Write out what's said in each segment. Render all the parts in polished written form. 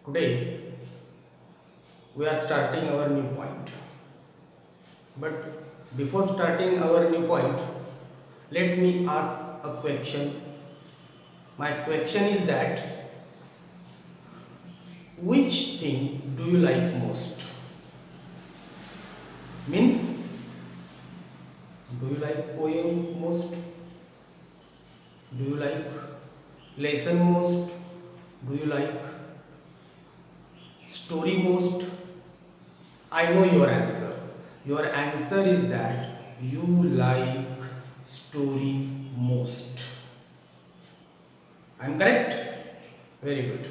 Today we are starting our new point. But before starting our new point, let me ask a question. My question is that which thing do you like most? Means, do you like poem most? Do you like lesson most? Do you like story most? I know your answer. Your answer is that you like story most. I am correct? Very good.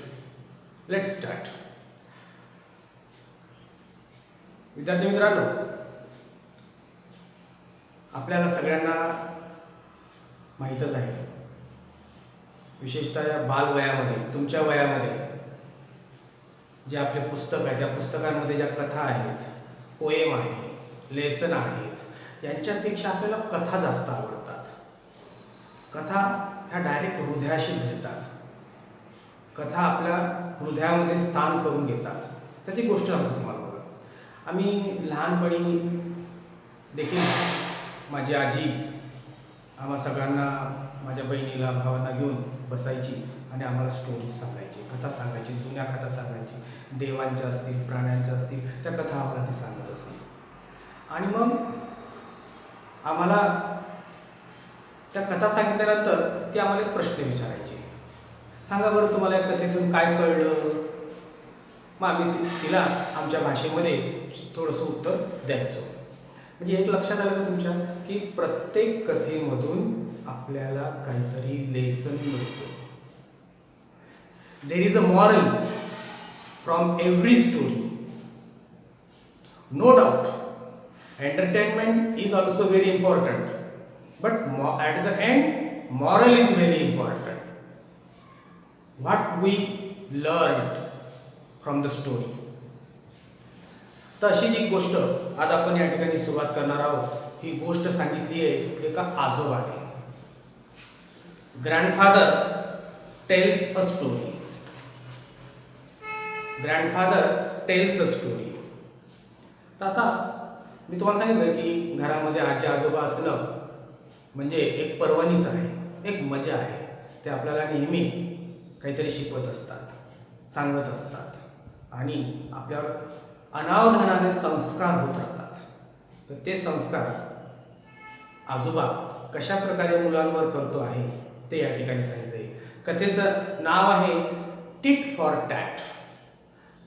Let's start. विद्यार्थी मित्रांनो, आपल्याला सगळ्यांना माहीतच आहे, विशेषतः या बालवयामध्ये, तुमच्या वयामध्ये जे आपले पुस्तक आहे, त्या पुस्तकांमध्ये ज्या कथा आहेत, पोएम आहे, लेसन आहेत, यांच्यापेक्षा आपल्याला कथा जास्त आवडतात. कथा ह्या डायरेक्ट हृदयाशी भेटतात. कथा आपल्या हृदयामध्ये स्थान करून घेतात. त्याची गोष्ट सांगतो तुम्हाला. बघा, आम्ही लहानपणी देखील माझी आजी आम्हा सगळ्यांना, माझ्या बहिणीला, भावांना घेऊन बसायची आणि आम्हाला स्टोरीज सांगायची, कथा सांगायची, जुन्या कथा सांगायची, देवांच्या असतील, प्राण्यांच्या असतील, त्या कथा आम्हाला ती सांगत असेल. आणि मग आम्हाला त्या कथा सांगितल्यानंतर ती आम्हाला एक प्रश्न विचारायची, सांगा बरं तुम्हाला या कथेतून काय कळलं. मग आम्ही तिला आमच्या भाषेमध्ये थोडंसं उत्तर द्यायचो. म्हणजे एक लक्षात आलं का तुमच्या, की प्रत्येक कथेमधून आपल्याला काहीतरी लेसन मिळतो. There is a moral from every story. No doubt entertainment is also very important, but at the end moral is very important. What we learn from the story. तर अशी जी गोष्ट आज आपण या ठिकाणी सुरुवात करणार आहोत, ही गोष्ट सांगितली आहे एका आजोबाने. Grandfather tells a story. Grandfather tells a story. तर आता मी तुम्हाला सांगितलं की घरामध्ये आजी आजोबा असणं म्हणजे एक पर्वणीच आहे, एक मजा आहे. ते आपल्याला नेहमी काहीतरी शिकवत असतात, सांगत असतात आणि आपल्यावर अनावधानाने संस्कार होत राहतात. तर ते संस्कार आजोबा कशा प्रकारे मुलांवर करतो आहे ते या ठिकाणी सांगितले. कथेचं नाव आहे टिट फॉर टॅट.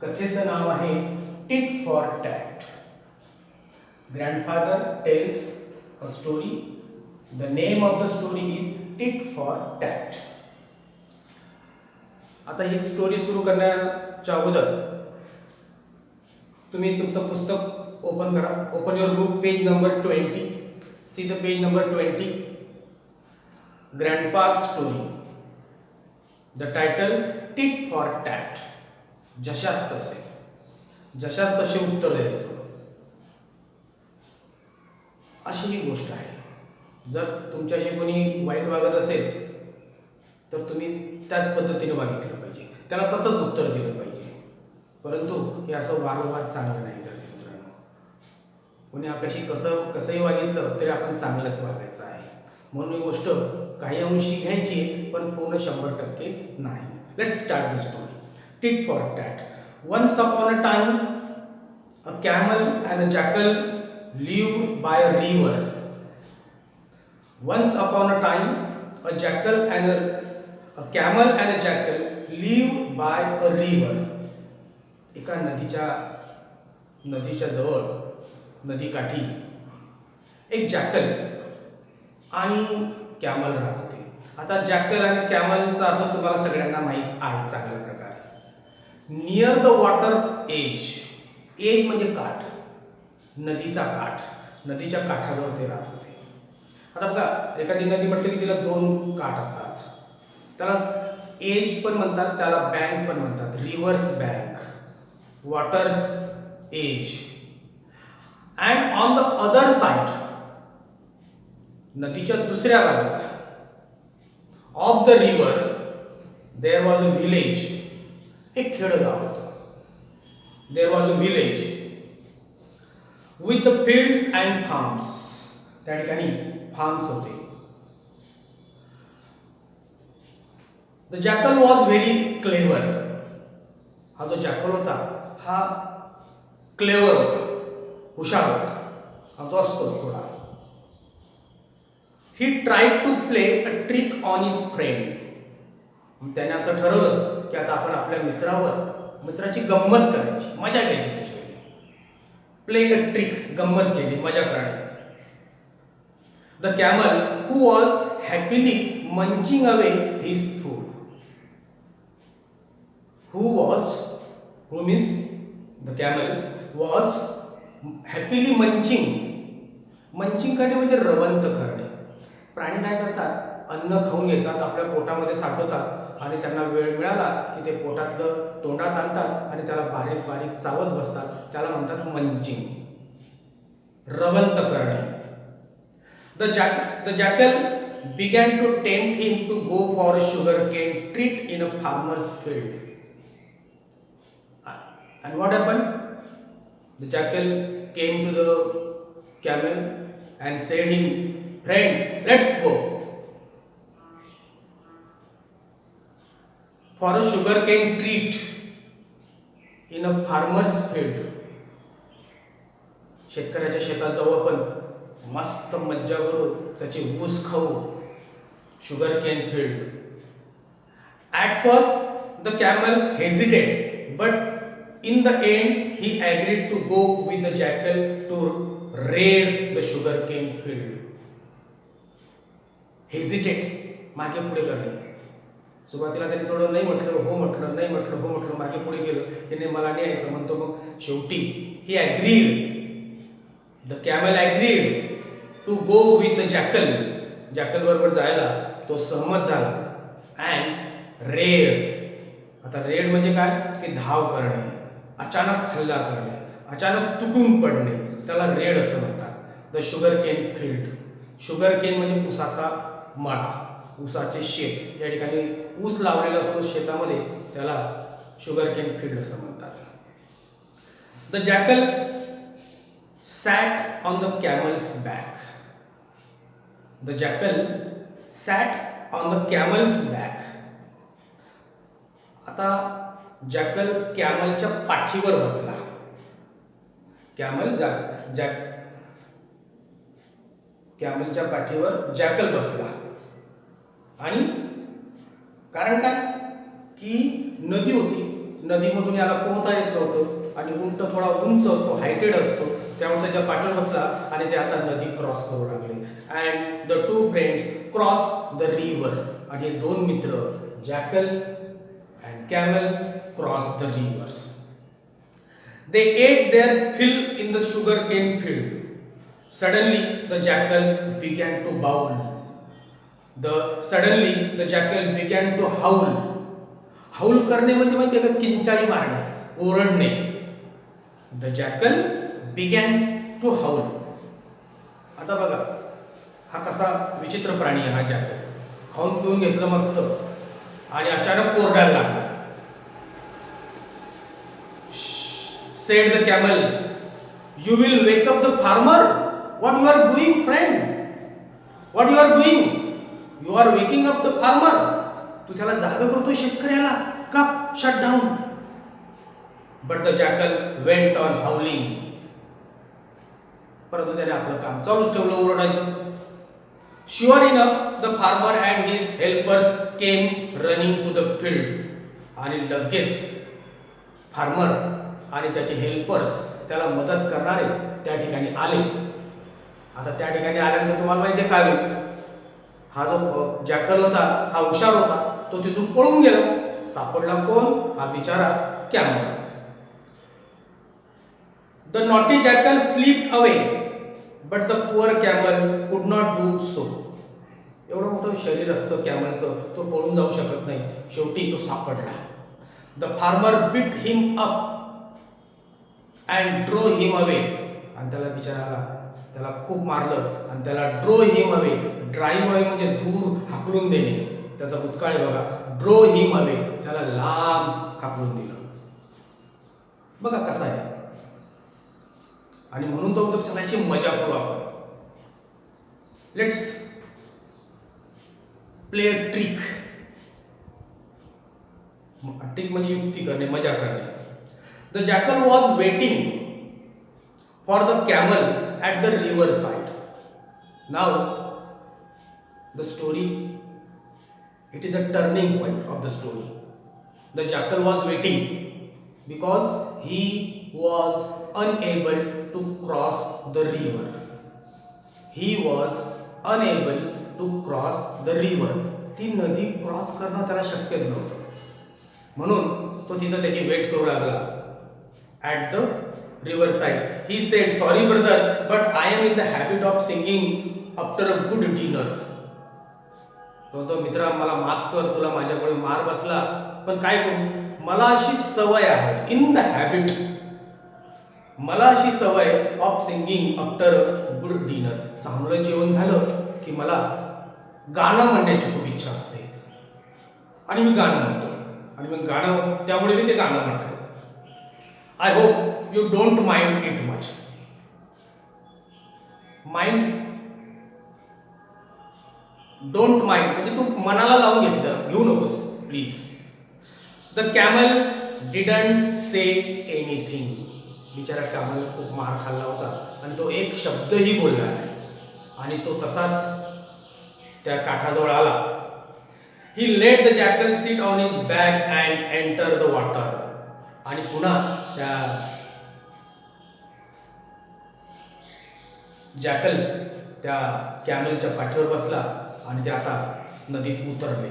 कथेचं नाव आहे tit for tat. Grandfather tells a story. The name of the story is tit for tat. आता ही स्टोरी सुरू करण्याच्या अगोदर तुम्ही तुमचं पुस्तक ओपन करा. Open your book, page number 20. See the page number 20. Grandpa's story. The title tit for tat. जशास तसे, जशास तसे उत्तर द्यायचं, अशी ही गोष्ट आहे. जर तुमच्याशी कोणी वाईट वागत असेल तर तुम्ही त्याच पद्धतीने वागितलं पाहिजे, त्याला तसंच उत्तर दिलं पाहिजे. परंतु हे असं वारंवार चांगलं नाही. तर मित्रांनो, कोणी आपल्याशी कसंही वागितलं तरी आपण चांगलंच वागायचं आहे. म्हणून ही गोष्ट काही अंशी घ्यायची, पण पूर्ण 100% नाही. Let's start the story. Tit for tat. Once upon a time a camel and a jackal lived by a river. Once upon a time, a camel and a jackal lived by a river. एका नदीच्या जवळ, नदीकाठी एक jackal आणि camel राहत होते. आता jackal आणि कॅमलचा अर्थ तुम्हाला सगळ्यांना माहीत आहे चांगल्या प्रकारे. Near the water's edge. Edge म्हणजे काठ, नदीचा काठ. नदीच्या काठाजवळ ते राहत होते. आता बघा, एखादी नदी म्हटली की तिला 2 काठ असतात. त्याला एज पण म्हणतात, त्याला बँक पण म्हणतात. River's bank, water's edge. And on the other side, नदीच्या दुसऱ्या बाजूला, of the river there was a village. एक खेडगाव होतं. There was a village with the fields and farms. त्या ठिकाणी फार्म्स होते. The jackal was very clever. हा जो जॅकल होता हा क्लेवर होता, हुशार होता. हा तो असतोच थोडा. He tried to play a trick on his friend. त्याने असं ठरवलं की आता आपण आपल्या मित्राची गंमत करायची, मजा घ्यायची त्याची. प्ले अ ट्रिक, गंमत केली, मजा करणे. The camel who was happily munching away his food. who means the camel was happily munching करणे म्हणजे रवंत करणे. प्राणी काय करतात, अन्न खाऊन येतात, आपल्या पोटामध्ये साठवतात आणि त्यांना वेळ मिळाला की ते पोटातलं तोंडात आणतात आणि त्याला बारीक बारीक चावत बसतात. त्याला म्हणतात मंचिंग, रवंत करणे. The jackal began to tempt him to go for a sugarcane treat in a farmer's field. And what happened? The jackal came to the camel and said him, "Friend, let's go for a sugarcane treat in a farmer's field." शेतकऱ्याच्या शेतात जाऊ आपण, मस्त मज्जा करू, त्याची ऊस खाऊ. sugarcane field. At first the camel hesitated, but in the end he agreed to go with the jackal to raid the sugarcane field. Hesitate, मागे पुढे करणे. सुरुवातीला त्यांनी थोडं नाही म्हटलं, हो म्हटलं, नाही म्हटलं, हो म्हटलं, मागे पुढे गेलो की नाही मला न्यायचं म्हणतो. मग शेवटी he agreed, the camel agreed to go with the jackal. Jackal बरोबर जायला तो सहमत झाला. अँड रेड, आता रेड म्हणजे काय की धाव करणे, अचानक हल्ला करणे, अचानक तुटून पडणे, त्याला रेड असं म्हणतात. The sugarcane field. शुगरकेन म्हणजे ऊसाचा मळा, ऊसाचे शेत. या ठिकाणी ऊस लावलेला असतो शेतामध्ये, त्याला शुगरकेन फील्ड असं म्हणतात. The jackal sat on the camel's back. The jackal sat on the camel's back. आता जॅकल कॅमलच्या पाठीवर बसला. कॅमलच्या पाठीवर जॅकल बसला. आणि कारण काय की नदी होती, नदीमधून याला पोहता येत नव्हतं आणि उंट थोडा उंच असतो, हायटेड असतो, त्यामुळे त्याच्या पाठीवर बसला आणि ते आता नदी क्रॉस करू लागले. And the two friends cross the river. आणि हे दोन मित्र jackal and camel cross the rivers. They ate their fill in the sugarcane field. Suddenly the jackal began to bawl. Suddenly the jackal began to howl. Howl करणे म्हणजे माहिती आहे का, किंचाळी मारणे, ओरडणे. The jackal began to howl. आता बघा हा कसा विचित्र प्राणी आहे हा जॅकल. खाऊन पिऊन घेतलं मस्त आणि अचानक ओरडायला लागला. Said the camel, you will wake up the farmer. What you are doing friend, what you are doing, you are waking up the farmer. तू त्याला जागा करतो शेतकऱ्याला, cup shut down. But the jackal went on howling. परंतु त्याने आपलं काम चालूच ठेवलं, ओरडायचं. Sure enough the farmer and his helpers came running to the field. आणि लगेच फार्मर आणि त्याचे हेल्पर्स, त्याला मदत करणारे त्या ठिकाणी आले. आता त्या ठिकाणी आल्यानंतर तुम्हाला माहिती आहे काय होईल. हा जो जॅकल होता हा हुशार होता, तो तिथून पळून गेला. सापडला कोण, हा बिचारा camel. The naughty jackal slipped away but the poor camel could not do so. एवढं मोठं शरीर असतं कॅमलचं, तो पळून जाऊ शकत नाही. शेवटी तो सापडला. The farmer beat him up and drove him away. आणि त्याला बिचाराला त्याला खूप मारलं आणि त्याला ड्रो हिम अवे. ड्राईव्ह अवे म्हणजे दूर हाकलून देणे. त्याचा भूतकाळ आहे बघा, ड्रो हिम अवे, त्याला लांब हाकलून दिलं. बघा कसा आहे. आणि म्हणून तो म्हणतो चला याची मजा करू आपण. Let's play a trick. Trick म्हणजे युक्ती करणे, मजा करणे. The jackal was waiting for the camel at the river side. Now the story, it is the turning point of the story. The jackal was waiting because he was unable to cross the river. He was unable to cross the river. ती नदी cross करणं त्याला शक्य नव्हतं, म्हणून तो तिथं त्याची वेट करू लागला at the river side. He said, sorry brother, but I am in the habit of singing after a good dinner. तो मित्रा मला माफ कर, तुला माझ्यामुळे मार बसला, पण काय करू, मला अशी सवय आहे, इन द हॅबिट, मला अशी सवय of singing after good dinner. चांगलं जेवण झालं की मला गाणं म्हणण्याची खूप इच्छा असते आणि मी गाणं म्हणतो, आणि मग गाणं, त्यामुळे मी ते गाणं म्हणतो. I hope you don't mind it much. Mind, don't mind म्हणजे तू मनाला लावून घेऊ नकोस please. The camel didn't say anything. बिचारा कॅमल खूप मार खाल्ला होता आणि तो एक शब्दही बोलला नाही, आणि तो तसाच त्या काठाजवळ आला. He let the jackal sit on his back and enter the water. आणि पुन्हा त्या जॅकल त्या कॅमलच्या पाठीवर बसला आणि ते आता नदीत उतरले.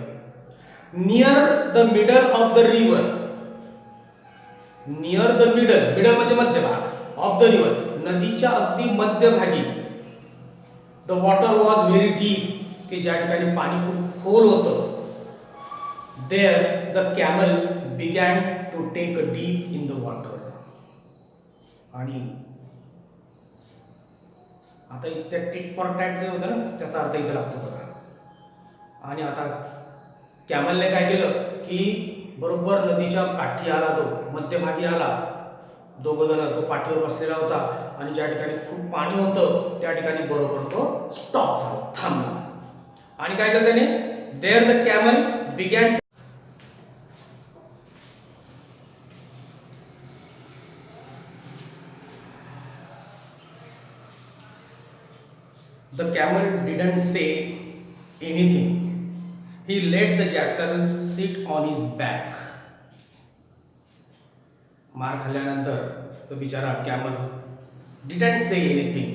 Near the middle of the river, near the middle, middle म्हणजे मध्यभाग, ऑफ द रिव्हर, नदीच्या अगदी मध्यभागी. The water was very deep, की ज्या ठिकाणी पाणी खूप खोल होतं. There the camel began to take a deep in the water. आणि आता इथे टिट फॉर टॅट जे होतं ना, त्याचा अर्थ इथे लागतो बघा. आणि आता कॅमलने काय केलं की बरोबर नदीच्या काठी आला, तो मध्यभागी आला. दोघं जण, तो पाठीवर बसलेला होता आणि ज्या ठिकाणी खूप पाणी होतं त्या ठिकाणी बरोबर तो स्टॉप झाला, थांबला. आणि काय केलं त्याने, there the camel began, the camel didn't say anything. He let the jackal sit on his back. मार खाल्ल्यानंतर तो बिचारा camel didn't say anything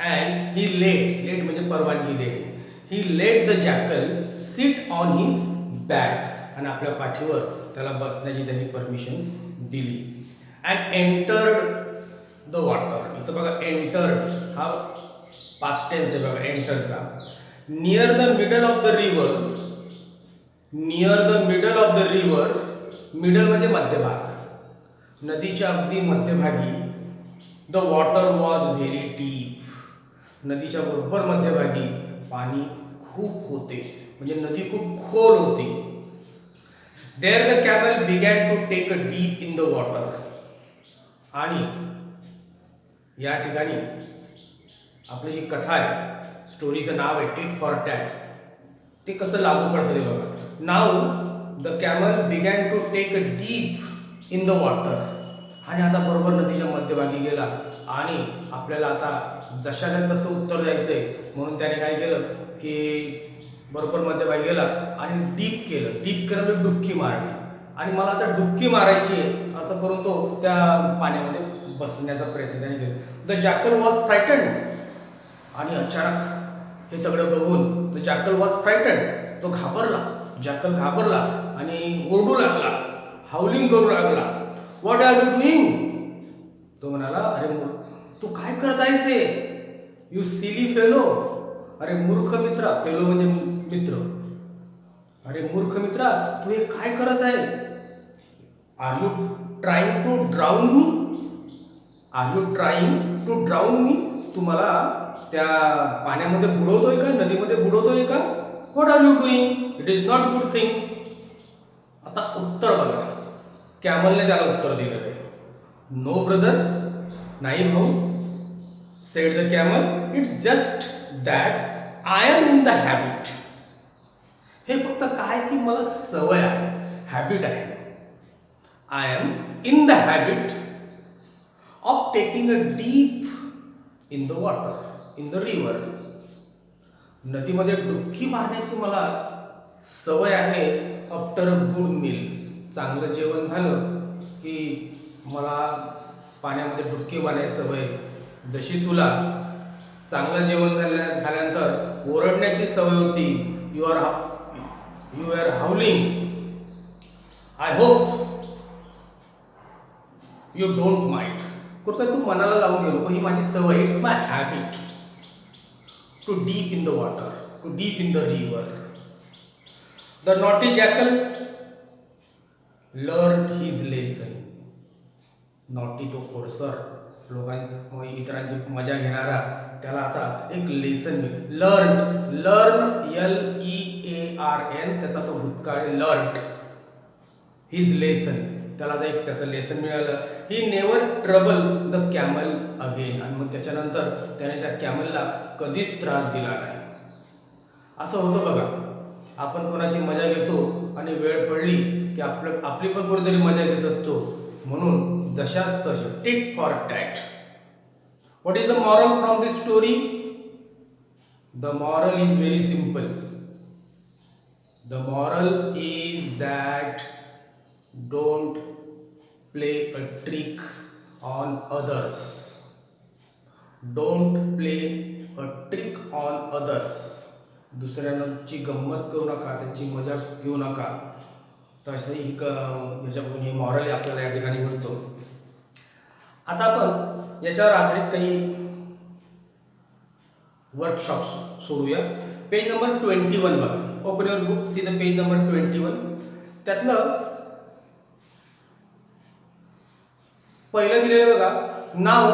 and he let म्हणजे परवानगी देणे. He let the jackal sit on his back. आणि आपल्या पाठीवर त्याला बसण्याची त्यांनी परमिशन दिली. and entered the water. इथं बघा entered हा पास्ट टेन्स आहे बघा एंटरचा. Near the middle of the river, near the middle of the river, middle म्हणजे मध्यभाग, नदीच्या अगदी मध्यभागी. The water was very deep. नदीच्या बरोबर मध्यभागी पाणी खूप होते, म्हणजे नदी खूप खोल होती. There the camel began to take a deep in the water. आणि या ठिकाणी आपली जी कथा आहे, स्टोरीचं नाव आहे टिट फॉर टॅट, ते कसं लागू पडतं ते बघा. Now the camel began to take a deep in the water. आणि आता बरोबर नदीच्या मध्यभागी गेला आणि आपल्याला आता जशाला तसं उत्तर द्यायचंय, म्हणून त्याने काय केलं की बरोबर मध्यभागी गेला आणि डीप केलं. डीप केलं म्हणजे डुबकी मारली, आणि मला आता डुबकी मारायची आहे असं करून तो त्या पाण्यामध्ये बसण्याचा प्रयत्न त्याने केला. The jackal was frightened. आणि अचानक हे सगळं बघून द जॅकल वॉज फ्रायटन्ड, तो घाबरला. जॅकल घाबरला आणि ओरडू लागला, हाऊलिंग करू लागला. What are you doing. तो म्हणाला, अरे तू काय करत आहेस हे, यू सिली फेलो. अरे मूर्ख मित्रा, फेलो म्हणजे मित्र. अरे मूर्ख मित्रा, तू हे काय करत आहे. Are you trying to drown me. Are you trying to drown me. तू मला त्या पाण्यामध्ये बुडवतोय का, नदीमध्ये बुडवतोय का. What are you doing, it is not good thing. आता उत्तर बघा, कॅमलने त्याला उत्तर दिलेलं आहे. नो ब्रदर, नाही भाऊ. Said the camel, it's just that I am in the habit. हे फक्त काय की मला सवय आहे, हॅबिट आहे. I am in the habit of taking a deep in the water, in the river. नदीमध्ये डुबकी मारण्याची मला सवय आहे. आफ्टर अ गुड मील, चांगलं जेवण झालं की मला पाण्यामध्ये डुबकी मारण्याची सवय. जशी तुला चांगलं जेवण झाल्यानंतर ओरडण्याची सवय होती, you are howling. I hope you don't mind. कृपया तू मनाला लावून घेऊ नको, ही माझी सवय. It's my habit to dip in the water, to dip in the river. The naughty jackal learn his lesson. Naughty तो खोडसर, इतरांची मजा घेणारा, त्याला आता एक लेसन मिळेल. लर्न LEARN, त्याचा तो भूतकाळ आहे. लर्न हिज लेसन, त्याला आता एक त्याचं लेसन मिळालं. He never trouble the camel again. आणि मग त्याच्यानंतर त्याने त्या कॅमलला कधीच त्रास दिला नाही. असं होतं बघा, आपण कोणाची मजा घेतो आणि वेळ पडली की आपली पण कोणीतरी मजा घेत असतो. म्हणून जशाच तसे, tit for tat. What is the moral from this story? The moral is very simple. The moral is that don't play a trick on others. Don't play a trick on others. दुसऱ्यांची गंमत करू नका, त्यांची मजाक घेऊ नका. तसं ही याच्याकडून ही मॉरल आपल्याला या ठिकाणी मिळतो. आता आपण याच्यावर आधारित काही वर्कशॉप्स सोडूया. पेज नंबर 21 बघा. Open your book, see the page number 21. त्यातलं पहिलं दिलेलं बघा. Now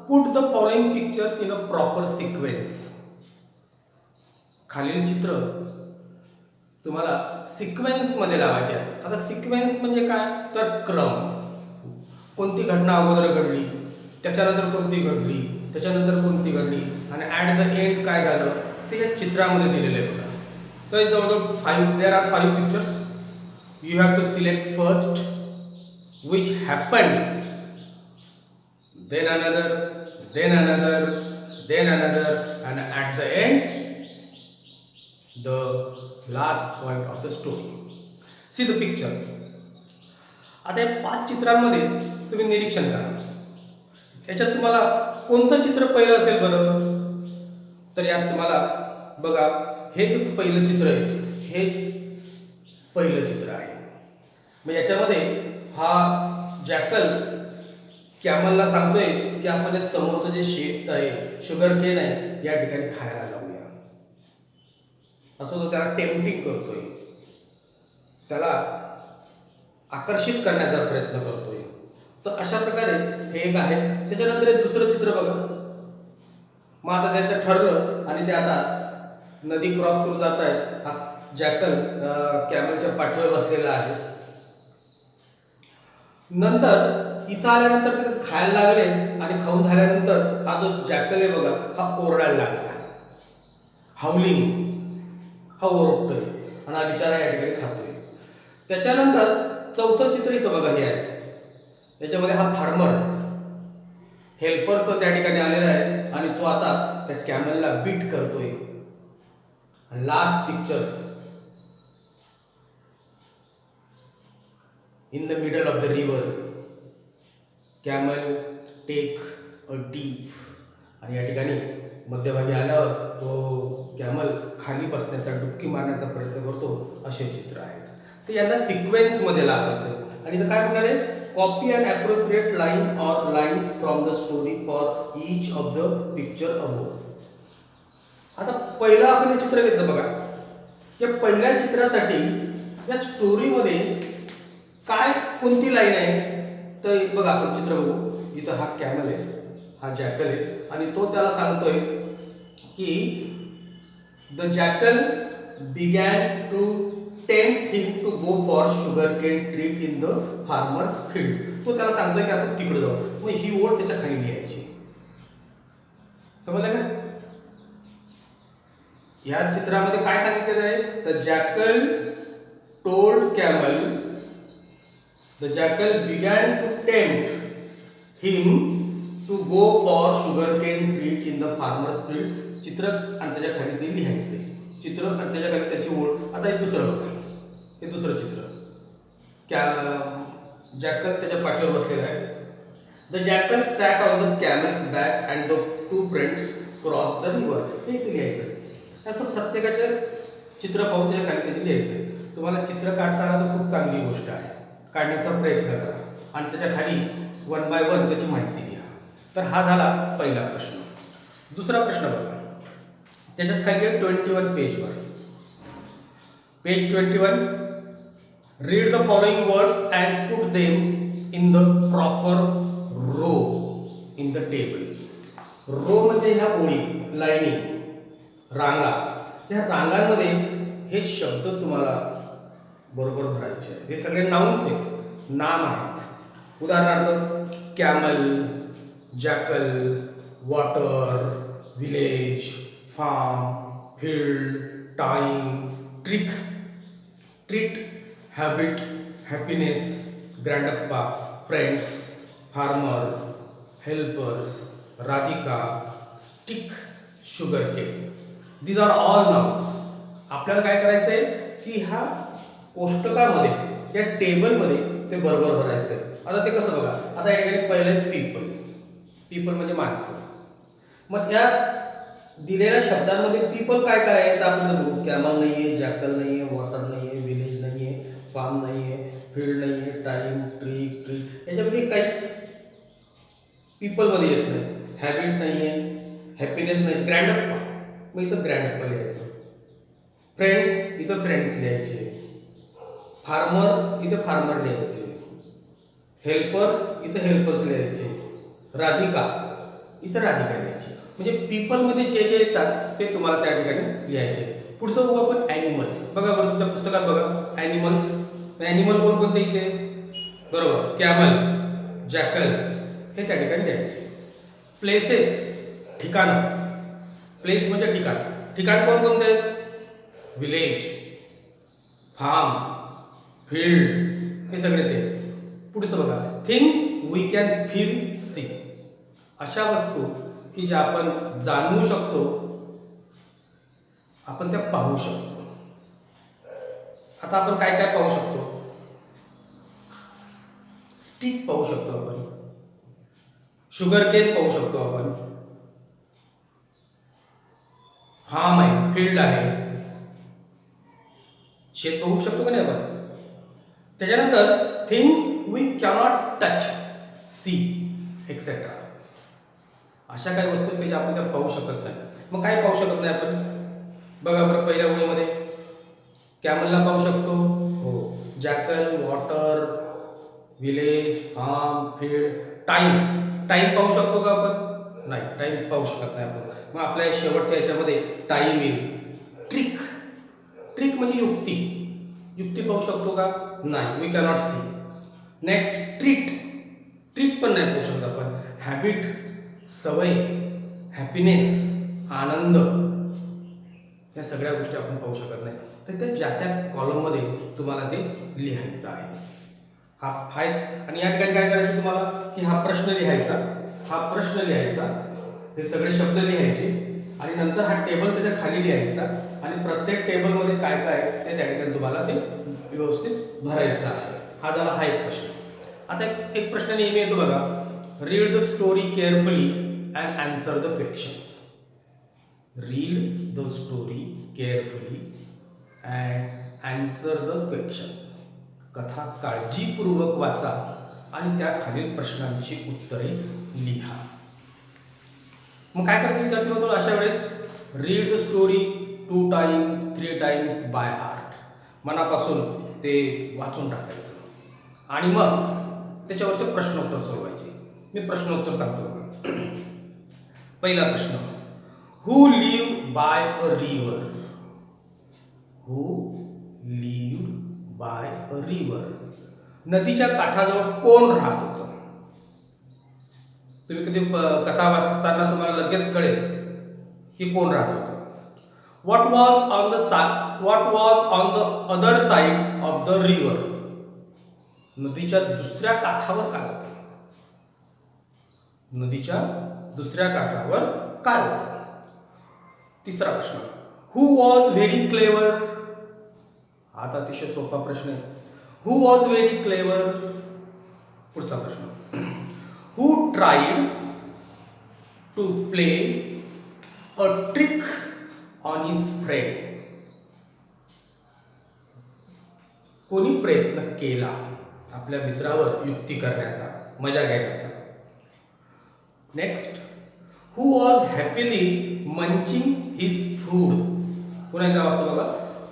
put the following pictures in a proper sequence. खालील चित्र तुम्हाला सिक्वेन्स मध्ये लावायचे आहे. आता सिक्वेन्स म्हणजे काय, तर क्रम. कोणती घटना अगोदर घडली, त्याच्यानंतर कोणती घडली, त्याच्यानंतर कोणती घडली, आणि ॲट द एंड काय झालं ते या चित्रामध्ये दिलेलं आहे बघा. तर जवळजवळ there are 5 pictures. You have to select first which happened, then another, then another, and at the end the last point of the story. See the picture. आता या 5 चित्रांमध्ये तुम्ही निरीक्षण करा. याच्यात तुम्हाला कोणतं चित्र पहिलं असेल बरं? तर यात तुम्हाला बघा, हे जे पहिलं चित्र आहे हे पहिलं चित्र आहे. मग याच्यामध्ये हा जॅकल कॅमलला सांगतोय की आपण समोरचं जे शेत आहे, शुगर केन आहे, या ठिकाणी खायला जाऊया. असं तो त्याला टेम्पटिंग करतोय, त्याला आकर्षित करण्याचा प्रयत्न करतोय. तर अशा प्रकारे हे एक आहे. त्याच्यानंतर एक दुसरं चित्र बघा. मग आता त्याचं ठरलं आणि ते आता नदी क्रॉस करून जात आहे. हा जॅकल कॅमलच्या पाठीवर बसलेला आहे. नंतर इथं आल्यानंतर ते खायला लागले आणि खाऊन झाल्यानंतर हा जो जॅकल आहे बघा, हा ओरडायला लागला. हाउलिंग, हा ओरडतोय आणि हा बिचारा या ठिकाणी खातोय. त्याच्यानंतर चौथं चित्र इथं बघा हे आहे. याच्यामध्ये हा फार्मर हेल्पर्स त्या ठिकाणी आलेला आहे आणि तो आता त्या कॅमलला बीट करतोय. Last picture in the middle of the river, camel take a dip. आणि या ठिकाणी मध्यभागी आल्यावर तो कॅमल खाली बसण्याचा, डुबकी मारण्याचा प्रयत्न करतो. असे चित्र आहेत. तर यांना सिक्वेन्स मध्ये लावायचं. आणि इथं काय म्हणाले, copy and appropriate line or lines from the story for each of the picture above. आता पहिलं आपण हे चित्र घेतलं बघा. या पहिल्या चित्रासाठी या स्टोरीमध्ये काय कोणती लाईन आहे तर बघा, आपण चित्र बघू. इथं हा कॅमल आहे, हा जॅकल आहे आणि तो त्याला सांगतोय की the jackal began to tempt him to go for sugarcane treat in the farmer's field. तो त्याला सांगतोय की आपण तिकडे जाऊ. मग ही ओळ त्याच्या खाली लिहायची. समजलं का? या चित्रामध्ये काय सांगितलेलं आहे? The jackal told camel, the jackal began to tempt him to go for sugarcane treat in the farmer's field. चित्र आणि त्याच्या खाली ते लिहायचे. चित्र आणि त्याच्या खाली त्याची ओळ. आता एक दुसरं बघा. हे दुसरं चित्र. जॅकल त्याच्या पाठीवर बसलेला आहे. The jackal sat on the camel's back and the two friends crossed the river. हे लिहायचं. असं प्रत्येकाचे चित्र पाहून त्याच्या खाली त्याची लिहायचं. तुम्हाला चित्र काढताना तर खूप चांगली गोष्ट आहे. काढण्याचा प्रयत्न करा आणि त्याच्या खाली 1 बाय 1 त्याची माहिती लिहा. तर हा झाला पहिला प्रश्न. दुसरा प्रश्न बघा. त्याच्याच खाली 21 पेजवर. Page 21. Read the following words and put them in the proper row in the table. Row मध्ये ह्या ओळी, लाईनी, रांगा. या रांगांमध्ये हे शब्द तुम्हाला बरोबर भरायचे आहेत. हे सगळे नाउन्स आहेत, नाम आहेत. उदाहरणार्थ camel, jackal, water, village, farm, field, time, trick, treat, habit, happiness, grandpa, friends, farmer, helpers, Radhika, stick, sugar cane. These are all nouns. आपल्याला काय करायचं आहे की ह्या कोष्टकामध्ये, या टेबलमध्ये ते बरोबर भरायचं आहे. आता ते कसं बघा. आता या ठिकाणी पहिले पीपल. पीपल म्हणजे माणसं. मग त्या दिलेल्या शब्दांमध्ये पीपल काय काय आहे तर आपण बघू. कॅमल नाहीये, जॅकल नाहीये, वॉटर नाहीये, विलेज नाहीये, फार्म नाहीये, फील्ड नाहीये, टाइम, ट्रिक, ट्रीट. याच्यामध्ये काहीच पीपल मध्ये येत नाही. हॅबिट नाहीये, हॅपीनेस नाही, ग्रँडप्पा. मग इथं ग्रँडप्पा लिहायचं. फ्रेंड्स इथं फ्रेंड्स लिहायचे. फार्मर इथं फार्मर लिहायचे. हेल्पर्स इथं हेल्पर्स लिहायचे. राधिका इथं राधिका लिहायची. म्हणजे पीपल मध्ये जे जे येतात ते तुम्हाला त्या ठिकाणी लिहायचे. पुढचं बघू आपण ॲनिमल. बघा बरं तुमच्या पुस्तकात बघा ॲनिमल्स. ॲनिमल कोणते इथे? बरोबर कॅमल, जॅकल हे त्या ठिकाणी लिहायचे. प्लेसेस ठिकाणं. प्लेस म्हणजे ठिकाण. ठिकाण कोणते आहेत? विलेज, फार्म, फील्ड हे सगळे ते. पुढचं बघा things we can feel, see. अशा वस्तू की ज्या आपण जाणू शकतो, आपण त्या पाहू शकतो. आता आपण काय काय पाहू शकतो? स्टिक पाहू शकतो आपण. शुगर केन पाहू शकतो आपण. फार्म आहे, फील्ड आहे, शेत पाहू शकतो का नाही आपण? त्याच्यानंतर things we cannot touch, see, etcetera. अशा काही वस्तू की ज्या आपण त्या पाहू शकत नाही. मग काय पाहू शकत नाही आपण? बघा बरं पहिल्या ओळीमध्ये कॅमलला पाहू शकतो. हो. Jackal, water, village, farm, field, time. Time पाहू शकतो का आपण? नाही, टाइम पाहू शकत नाही आपण. मग आपल्या शेवटच्या याच्यामध्ये टाइम येईल. ट्रिक. ट्रिक म्हणजे युक्ती. युक्ती पाहू शकतो का? नाही, we cannot see. Next treat. Treat पण नाही पाहू शकत आपण. हॅबिट सवय, हॅपीनेस आनंद, या सगळ्या गोष्टी आपण पाहू शकत नाही. तर ते ज्या त्या कॉलममध्ये तुम्हाला ते लिहायचं आहे. हा फाय. आणि या ठिकाणी काय करायचं तुम्हाला की हा प्रश्न लिहायचा, हा प्रश्न लिहायचा, हे सगळे शब्द लिहायचे आणि नंतर हा टेबल त्याच्या खाली लिहायचा आणि प्रत्येक टेबलमध्ये काय काय ते त्या ठिकाणी तुम्हाला ते व्यवस्थित भरायचं आहे. हा झाला हा एक प्रश्न. आता एक प्रश्न नेहमी येतो बघा. Read the story carefully and answer the questions. Read the story carefully and answer the questions. कथा काळजीपूर्वक वाचा आणि त्या खालील प्रश्नांची उत्तरे लिहा. मग काय करते विद्यार्थी होतो अशा वेळेस? Read the story 2 times 3 times by heart. मनापासून ते वाचून टाकायचं आणि मग त्याच्यावरचे प्रश्नोत्तर सोडवायचे. मी प्रश्नोत्तर सांगतो. पहिला प्रश्न. Who live by a river? Who lived by a river. नदीच्या काठाजवळ कोण राहत होतं? तुम्ही कधी कथा वाचताना तुम्हाला लगेच कळेल की कोण राहत होतं. What was on the other side of the river. नदीच्या दुसऱ्या काठावर काय होतं? नदीच्या दुसऱ्या काठावर काय होतं? तिसरा प्रश्न, हु वॉज व्हेरी क्लेवर. हा तर अतिशय सोपा प्रश्न आहे. Who was very clever. पुढचा प्रश्न, who tried to play a trick on his friend. कोणी प्रयत्न केला आपल्या मित्रावर युक्ती करण्याचा, मजा घेण्याचा. Next, who was happily munching his food. पुन्हा एकदा वाचतो बघा.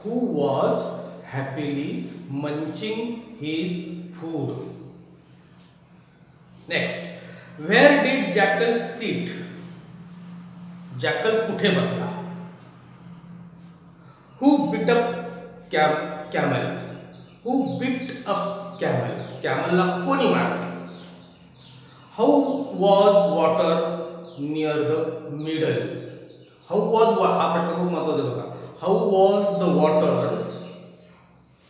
Who was happily munching his food. Next, where did jackal sit. Jackal कुठे बसला? Who beat up camel. Who beat up camel. कॅमलला कोणी मारले? How was water near the middle. How was, हा प्रश्न खूप महत्वाचा बघा. How was the water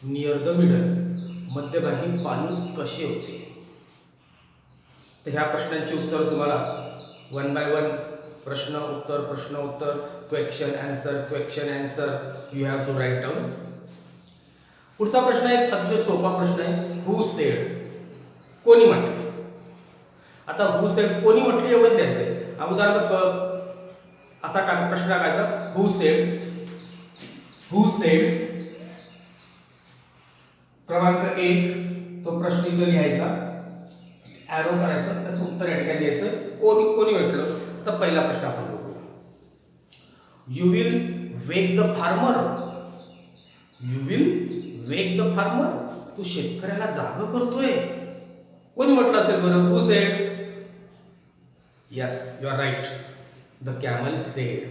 near the middle. मध्यभागी पाणी कसे होते? तर ह्या प्रश्नांची उत्तर तुम्हाला वन बाय वन, प्रश्न उत्तर, question answer you have to write down. पुढचा प्रश्न आहे अतिशय सोपा प्रश्न आहे. Who said. कोणी म्हटले? आता हु सेड कोणी म्हटले एवढं द्यायचंय. उदाहरणार्थ असा प्रश्न टाकायचा, हु सेड. क्रमांक 1 तो प्रश्न इथं लिहायचा, ॲरो करायचं, त्याचं उत्तर या ठिकाणी द्यायचं. कोणी म्हटलं? तर पहिला प्रश्न आपण बघू. You will wake the farmer. You will wake the farmer. तू शेतकऱ्याला जाग करतोय. कोणी म्हटलं असेल बरं? Who said. Yes, you are right. The camel said.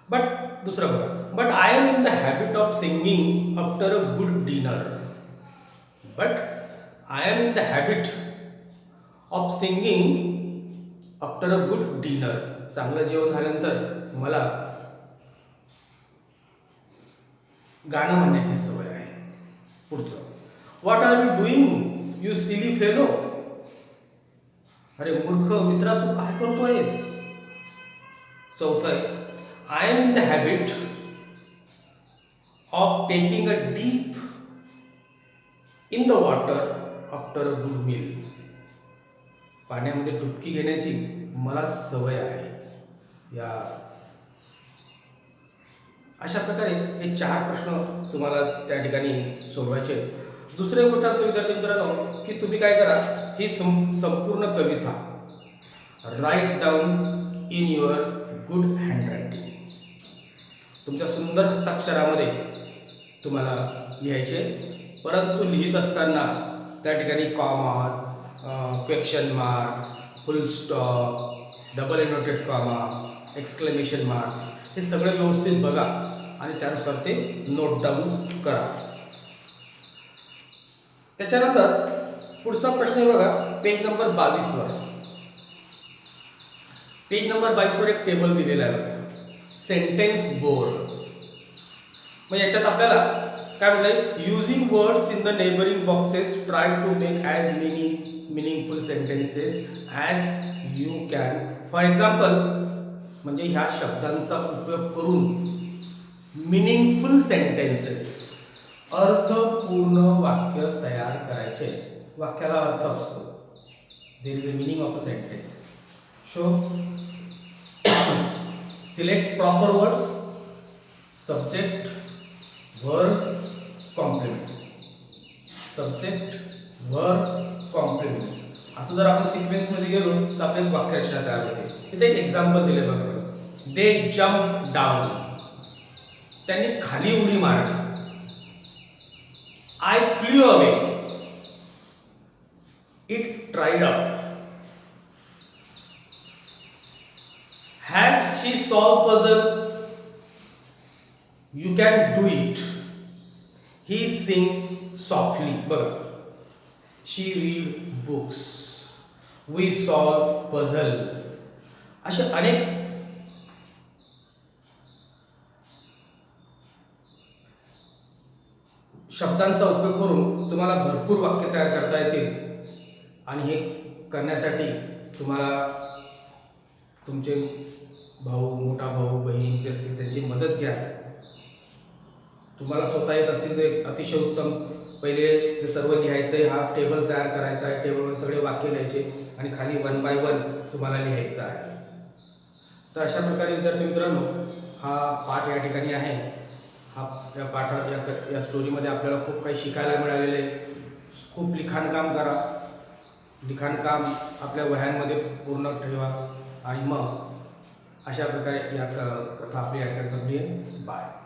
But दुसरा बघा, but I am in the habit of singing after a good dinner. But I am in the habit of singing after a good dinner. चांगलं जेवण झाल्यानंतर मला गाणं म्हणण्याची सवय आहे. पुढचं, what are you doing you silly fellow. अरे मूर्ख मित्रा, तू काय करतोयस? चौथं आहे, I am in the habit of taking a deep in the water after a good meal. पाण्यामध्ये डुबकी घेण्याची मला सवय आहे. या अशा प्रकारे हे 4 प्रश्न तुम्हाला त्या ठिकाणी सोडवायचे. दुसरे गोष्ट विद्यार्थी मित्रांनो, की तुम्ही काय करा, ही संपूर्ण कविता write down in your good handwriting. तुमच्या सुंदर हस्ताक्षरामध्ये तुम्हाला लिहायचे. परंतु लिहित असताना त्या ठिकाणी कॉमाज, क्वेश्चन मार्क, फुल stop, double इनोटेड comma, exclamation marks हे सगळं व्यवस्थित बघा आणि त्यानुसार ते नोट डाऊन करा. त्याच्यानंतर पुढचा प्रश्न बघा, पेज नंबर 22 वर. पेज नंबर 22 वर एक टेबल दिलेला आहे बघा, सेंटेन्स बोर्ड. मग याच्यात आपल्याला काय म्हटलंय, using words in the neighbouring boxes try to make as many meaningful sentences as you can. For example, म्हणजे ह्या शब्दांचा उपयोग करून मिनिंगफुल सेंटेन्सेस, अर्थपूर्ण वाक्य तयार करायचे. वाक्याला अर्थ असतो. There is a meaning of a sentence. So select proper words, subject, verb, complements. Subject, verb, complements असं जर आपण सिक्वेन्स मध्ये गेलो तर आपल्याला वाक्यरचना तयार होते. इथे एक एक्झाम्पल दिले बघा. दे जम्प डाऊन. त्यांनी खाली उडी मारली. I flew away. It dried up. Had she solved puzzle? You can do it. He sing softly. बघा, she read books. We solve puzzle. असे अनेक शब्दांचा उपयोग करून तुम्हाला भरपूर वाक्य तयार करता येतील. आणि हे करण्यासाठी तुम्हाला तुमचे भाऊ, मोठा भाऊ, बहीण जे असतील त्यांची मदत घ्या. तुम्हाला स्वतः येत असतील तर अतिशय उत्तम. पहिले हे सर्व लिहायचं आहे, हा टेबल तयार करायचा आहे, टेबलवर सगळे वाक्य लिहायचे आणि खाली 1 बाय 1 तुम्हाला लिहायचं आहे. तर अशा प्रकारे विद्यार्थी मित्रांनो, हा पाठ या ठिकाणी आहे. या पाठात या स्टोरीमध्ये आपल्याला खूप काही शिकायला मिळालेलं आहे. खूप लिखाणकाम करा. लिखाणकाम आपल्या वह्यांमध्ये पूर्ण ठेवा आणि मग अशा प्रकारे या कथा आपली या ठिकाणी संपली आहे. बाय.